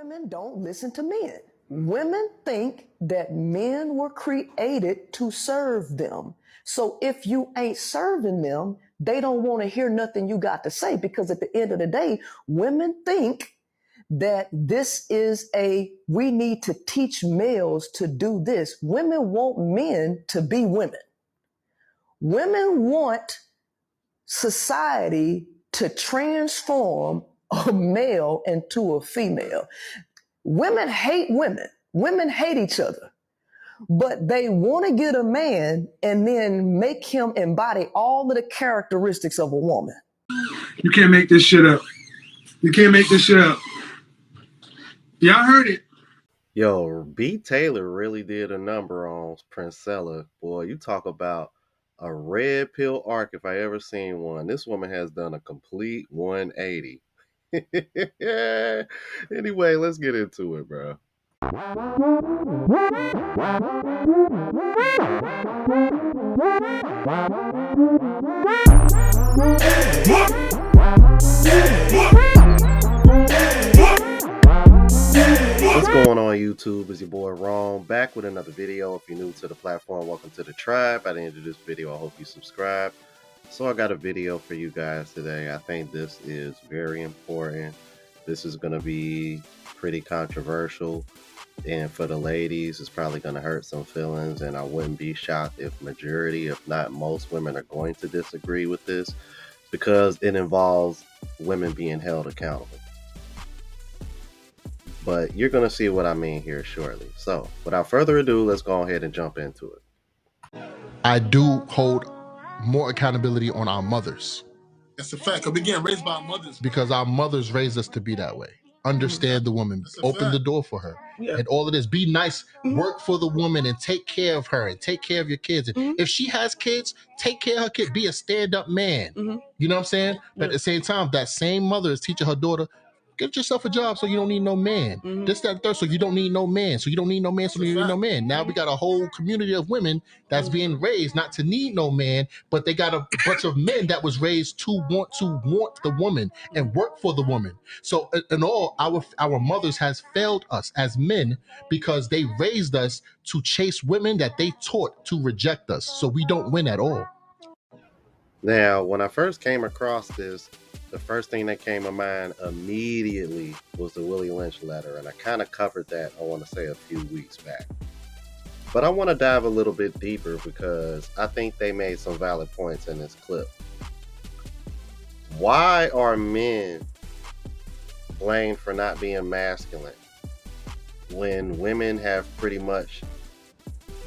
Women don't listen to men. Women think that men were created to serve them. So if you ain't serving them, they don't want to hear nothing you got to say, because at the end of the day, women think that this is we need to teach males to do this. Women want men to be women. Women want society to transform a male into a female. Women hate women. Women hate each other. But they want to get a man and then make him embody all of the characteristics of a woman. You can't make this shit up. You can't make this shit up. Y'all heard it. Yo, B. Taylor really did a number on Princella. Boy, you talk about a red pill arc if I ever seen one. This woman has done a complete 180. Anyway, let's get into it, bro. What's going on, YouTube? It's your boy Ron, back with another video. If you're new to the platform, welcome to the tribe. At the end of this video, I hope you subscribe. So I got a video for you guys today. I think this is very important. This is going to be pretty controversial, and for the ladies, it's probably going to hurt some feelings, and I wouldn't be shocked if majority, if not most, women are going to disagree with this, because it involves women being held accountable. But you're going to see what I mean here shortly. So without further ado, let's go ahead and jump into it. I do hold more accountability on our mothers. That's a fact. Because we getting raised by our mothers. Because our mothers raised us to be that way. Understand the woman, open the door for her, and all of this. Be nice, work for the woman, and take care of her, and take care of your kids. And if she has kids, take care of her kid. Be a stand-up man. You know what I'm saying? But at the same time, that same mother is teaching her daughter, get yourself a job so you don't need no man. This, that, third, so you don't need no man. So you don't need no man, so you don't need no man. Now we got a whole community of women that's being raised not to need no man, but they got a bunch of men that was raised to want the woman and work for the woman. So in all, our mothers has failed us as men because they raised us to chase women that they taught to reject us. So we don't win at all. Now, when I first came across this, the first thing that came to mind immediately was the Willie Lynch letter, and I kind of covered that, I want to say, a few weeks back. But I want to dive a little bit deeper because I think they made some valid points in this clip. Why are men blamed for not being masculine when women have pretty much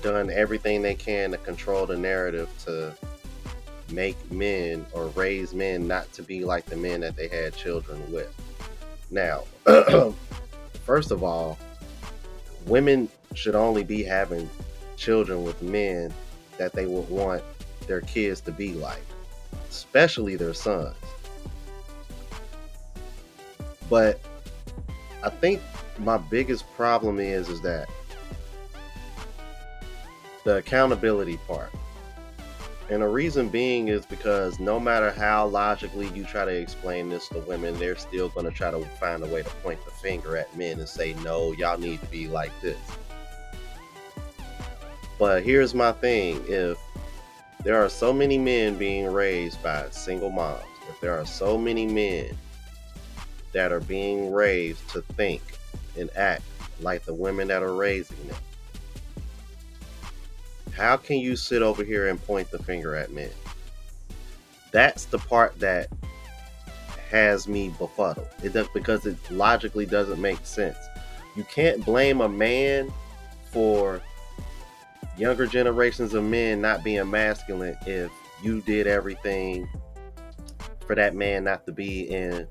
done everything they can to control the narrative to make men or raise men not to be like the men that they had children with? Now, first of all, women should only be having children with men that they would want their kids to be like, especially their sons. But I think my biggest problem is that the accountability part. And the reason being is because no matter how logically you try to explain this to women, they're still going to try to find a way to point the finger at men and say, no, y'all need to be like this. But here's my thing. If there are so many men being raised by single moms, if there are so many men that are being raised to think and act like the women that are raising them, how can you sit over here and point the finger at men? That's the part that has me befuddled. It does, because it logically doesn't make sense. You can't blame a man for younger generations of men not being masculine if you did everything for that man not to be in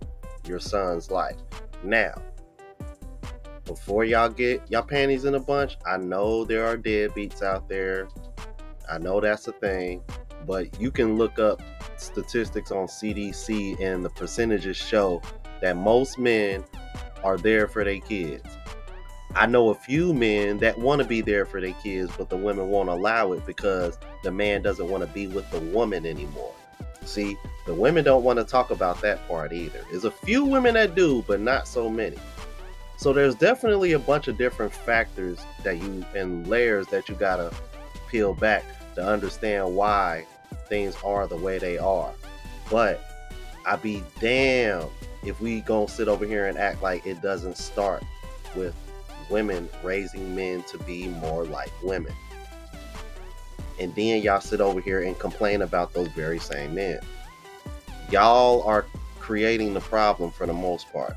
your son's life. Now, before y'all get y'all panties in a bunch, I know there are deadbeats out there. I know that's a thing, but you can look up statistics on CDC and the percentages show that most men are there for their kids. I know a few men that want to be there for their kids, but the women won't allow it because the man doesn't want to be with the woman anymore. See, the women don't want to talk about that part either. There's a few women that do, but not so many. So there's definitely a bunch of different factors that you and layers that you gotta peel back to understand why things are the way they are. But I be damned if we gonna sit over here and act like it doesn't start with women raising men to be more like women. And then y'all sit over here and complain about those very same men. Y'all are creating the problem for the most part.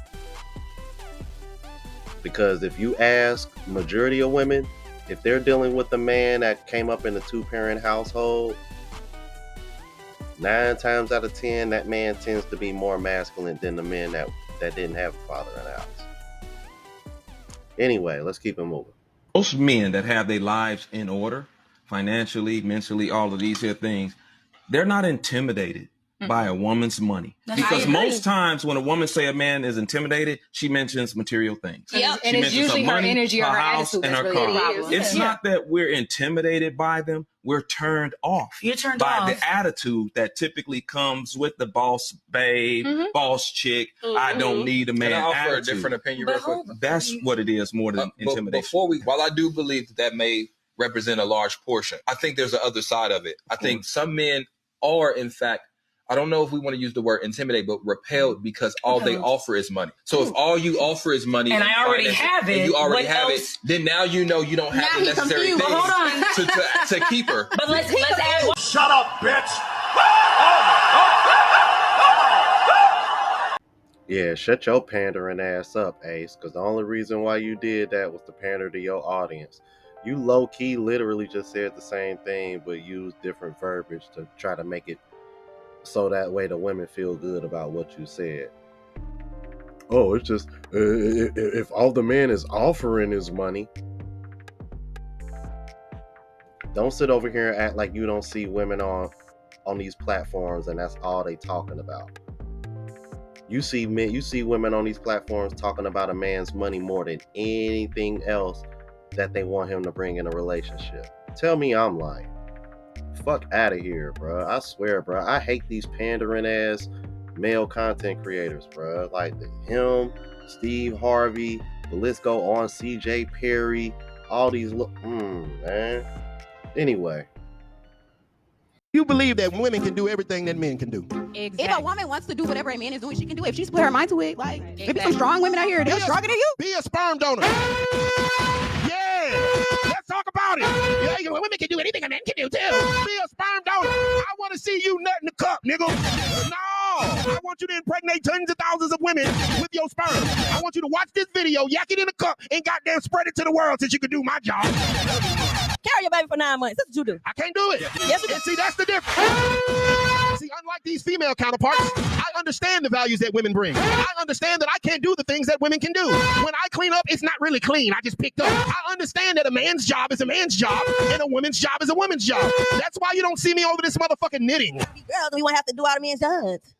Because if you ask majority of women, if they're dealing with a man that came up in a 2-parent household, 9 times out of 10, that man tends to be more masculine than the men that didn't have a father in the house. Anyway, let's keep it moving. Most men that have their lives in order, financially, mentally, all of these here things, they're not intimidated by a woman's money. Because most times when a woman say a man is intimidated, she mentions material things. Yep. She And it's mentions usually her money, energy or her house, attitude and that's her really the car. problem. It's not that we're intimidated by them. We're turned off. You're turned by off. the attitude that typically comes with the boss babe, boss chick. I don't need a man. Can I offer attitude. a different opinion real quick? That's what it is more than intimidation. While I do believe that may represent a large portion, I think there's the other side of it. I think some men are, in fact, I don't know if we want to use the word intimidate, but repelled because all they offer is money. So if all you offer is money and I already have it, and you already what have else? it, then now you know you don't have the necessary things to keep her. But let's add. Shut up, bitch! Yeah, shut your pandering ass up, Ace, because the only reason why you did that was to pander to your audience. You low-key literally just said the same thing, but used different verbiage to try to make it so that way the women feel good about what you said. Oh, it's just, if all the man is offering is money. Don't sit over here and act like you don't see women on these platforms and that's all they talking about. You see women on these platforms talking about a man's money more than anything else that they want him to bring in a relationship. Tell me I'm lying. Fuck out of here, bro. I swear, bro. I hate these pandering ass male content creators, bro. Like him, Steve Harvey, the list go on, CJ Perry, all these man. Anyway. You believe that women can do everything that men can do. Exactly. If a woman wants to do whatever a man is doing, she can do it. If she's put her mind to it, like, maybe some strong women out here, they're stronger than you. Be a sperm donor. Yeah. Let's talk about it. Yeah, women can do anything a man can do, too. Be a sperm donor. I want to see you nut in the cup, nigga. No. I want you to impregnate tons of thousands of women with your sperm. I want you to watch this video, yak it in the cup, and goddamn spread it to the world since you can do my job. Carry your baby for 9 months. That's what you do. I can't do it. Yes, you do. And see, that's the difference. See, unlike these female counterparts, I understand the values that women bring. I understand that I can't do the things that women can do. When I clean up, it's not really clean. I just picked up. I understand that a man's job is a man's job and a woman's job is a woman's job. That's why you don't see me over this motherfucking knitting. Girls, we won't have to do all the men's jobs.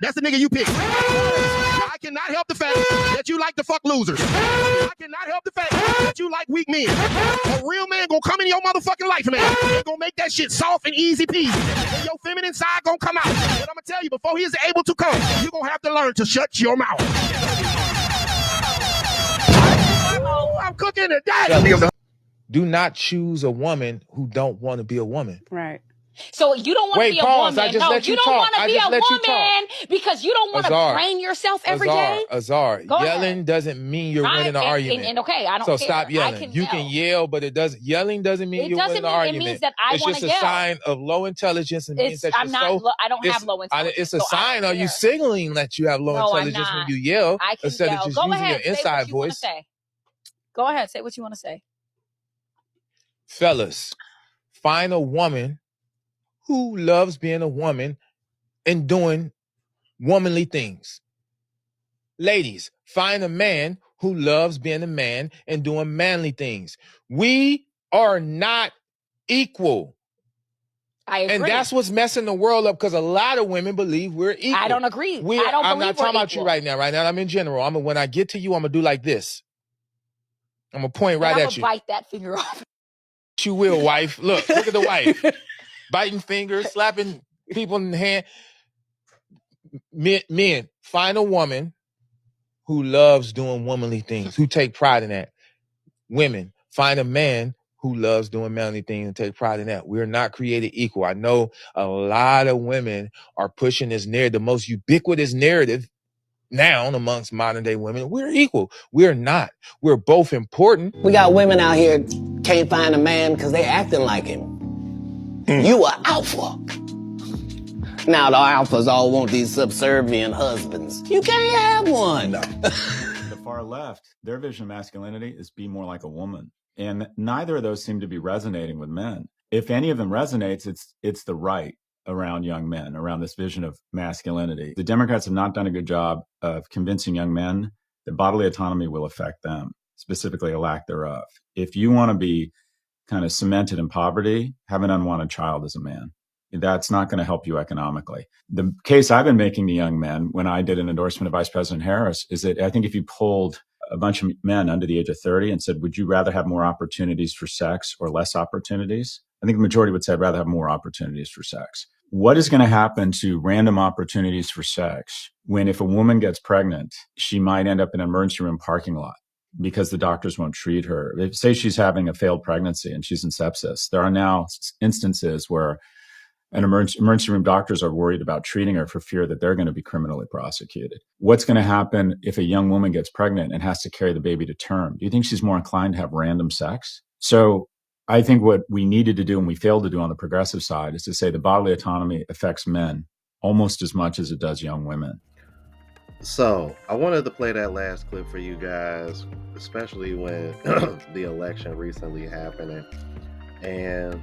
That's the nigga you pick. I cannot help the fact that you like to fuck losers. I cannot help the fact that you like weak men. A real man gonna come in your motherfucking life, man. And gonna make that shit soft and easy peasy. And your feminine side gonna come out. But I'm gonna tell you, before he is able to come, you're gonna have to learn to shut your mouth. Oh, I'm cooking today. Do not choose a woman who don't want to be a woman. Right. So you don't want to be a woman. I just let you don't talk. want to be a woman because you don't want to train yourself every day. Azar, yelling doesn't mean you're winning an argument. And okay, I don't so care. stop yelling. You can yell, but yelling doesn't mean you're winning an argument. It means that I want to yell. It's just a sign of low intelligence. It means that I don't have low intelligence. It's a sign of you signaling that you have low intelligence when you yell instead of just using your inside voice. Go ahead, say what you want to say. Fellas, find a woman who loves being a woman and doing womanly things. Ladies, find a man who loves being a man and doing manly things. We are not equal. I agree. And that's what's messing the world up because a lot of women believe we're equal. I don't agree. I'm not talking about you right now. Right now, I'm in general. When I get to you, I'm going to do like this. I'm going to point right at you. I'm going to bite that finger off. You will, wife. Look at the wife. Biting fingers, slapping people in the hand. Men, find a woman who loves doing womanly things, who take pride in that. Women, find a man who loves doing manly things and take pride in that. We're not created equal. I know a lot of women are pushing this narrative, the most ubiquitous narrative now amongst modern day women. We're equal. We're not. We're both important. We got women out here can't find a man because they acting like him. You are alpha. Now the alphas all want these subservient husbands. You can't have one. No. The far left, their vision of masculinity is be more like a woman. And neither of those seem to be resonating with men. If any of them resonates, it's the right around young men, around this vision of masculinity. The Democrats have not done a good job of convincing young men that bodily autonomy will affect them, specifically a lack thereof. If you want to be kind of cemented in poverty, have an unwanted child as a man. That's not going to help you economically. The case I've been making to young men when I did an endorsement of Vice President Harris is that I think if you polled a bunch of men under the age of 30 and said, would you rather have more opportunities for sex or less opportunities? I think the majority would say, I'd rather have more opportunities for sex. What is going to happen to random opportunities for sex when if a woman gets pregnant, she might end up in an emergency room parking lot because the doctors won't treat her? They say she's having a failed pregnancy and she's in sepsis. There are now instances where and emergency room doctors are worried about treating her for fear that they're going to be criminally prosecuted. What's going to happen if a young woman gets pregnant and has to carry the baby to term? Do you think she's more inclined to have random sex? So I think what we needed to do and we failed to do on the progressive side is to say the bodily autonomy affects men almost as much as it does young women. So I wanted to play that last clip for you guys, especially when the election recently happened. And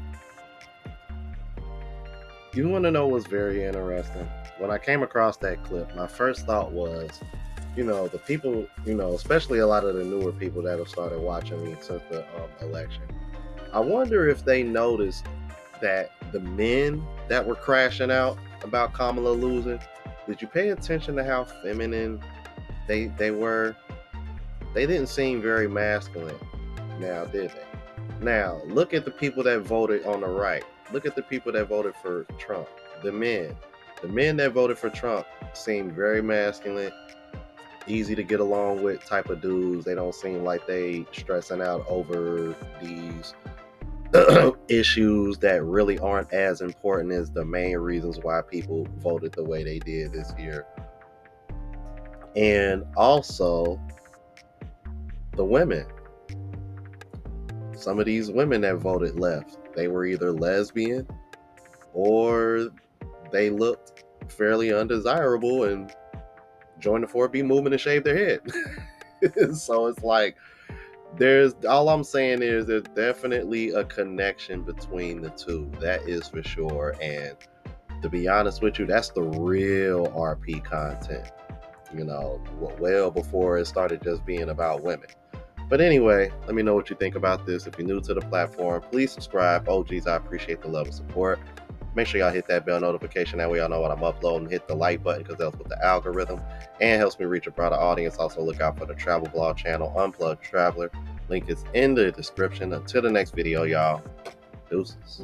you want to know what's very interesting? When I came across that clip, my first thought was, the people, especially a lot of the newer people that have started watching me since the election. I wonder if they noticed that the men that were crashing out about Kamala losing, did you pay attention to how feminine they were? They didn't seem very masculine now, did they? Now, look at the people that voted on the right. Look at the people that voted for Trump. The men that voted for Trump seem very masculine, easy to get along with type of dudes. They don't seem like they stressing out over these issues that really aren't as important as the main reasons why people voted the way they did this year. And also the women. Some of these women that voted left, they were either lesbian or they looked fairly undesirable and joined the 4B movement and shaved their head. So it's like, all I'm saying is there's definitely a connection between the two. That is for sure. And to be honest with you, that's the real RP content, well before it started just being about women. But anyway, let me know what you think about this. If you're new to the platform, please subscribe. OGs, I appreciate the love and support. Make sure y'all hit that bell notification. That way y'all know what I'm uploading. Hit the like button because that helps with the algorithm and helps me reach a broader audience. Also look out for the travel vlog channel, Unplugged Traveler. Link is in the description. Until the next video, y'all. Deuces.